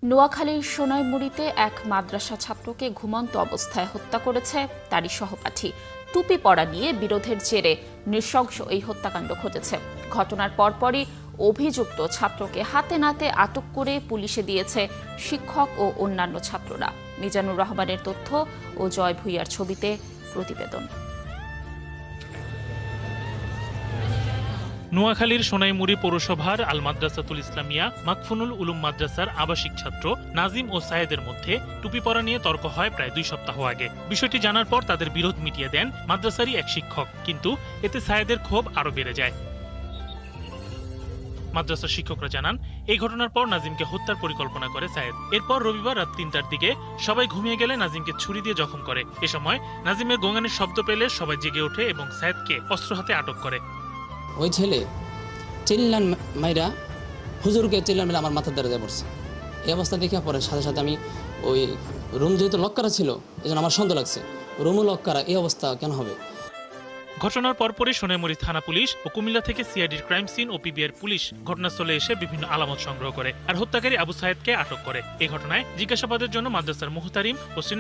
নোয়াখালীর সোনাইমুড়িতে এক মাদ্রাসা ছাত্রকে ঘুমন্ত অবস্থায় হত্যা করেছে তারই সহপাঠী। টুপি পরা নিয়ে বিরোধের জেরে নৃশংস এই হত্যাকাণ্ড ঘটেছে। ঘটনার পরপরই অভিযুক্ত ছাত্রকে হাতে নাতে আটক করে পুলিশে দিয়েছে শিক্ষক ও অন্যান্য ছাত্ররা। মিজানুর রহমানের তথ্য ও জয় ভুইয়ার ছবিতে প্রতিবেদন। নোয়াখালীর সোনাইমুড়ি পৌরসভার আল মাদ্রাসাতুল ইসলামিয়া মাকফুনুল উলুম মাদ্রাসার আবাসিক ছাত্র নাজিম ও সায়েদের মধ্যে টুপি পরা নিয়ে তর্ক হয় প্রায় 2 সপ্তাহ আগে। বিষয়টি জানার পর তাদের বিরোধ মিটিয়ে দেন মাদ্রাসারই এক শিক্ষক, কিন্তু এতে সায়েদের ক্ষোভ আরো বেড়ে যায়। মাদ্রাসার শিক্ষকরা জানান, এই ঘটনার পর নাজিমকে হত্যার পরিকল্পনা করে সায়েদ। এরপর রবিবার রাত 3টার দিকে সবাই ঘুমিয়ে গেলে নাজিমকে ছুরি দিয়ে জখম করে। এ সময় নাজিমের গোঙানির শব্দ পেলে সবাই জেগে ওঠে এবং সায়েদকে অস্ত্র হাতে আটক করে। ওই ছেলে চিল্লান মাইরা হুজুরকে চিল্লান মেলে আমার মাথার দ্বারা পড়ছে। এই অবস্থা দেখে পরে সাথে সাথে আমি ওই রুম যেহেতু লক করা ছিল এই জন্য আমার সন্দেহ লাগছে রুমও লক করা, এই অবস্থা কেন হবে। ঘটনার পরপরই সোনাইমুড়ি থানা পুলিশ ও কুমিল্লা থেকে সিআইডির ক্রাইম সিন ও পিবিআর পুলিশ ঘটনাস্থলে এসে বিভিন্ন আলামত সংগ্রহ করে আর হত্যাকারী আবু সায়েদকে আটক করে। এই ঘটনায় জিজ্ঞাসাবাদের জন্য মাদ্রাসার মুহতারিম ও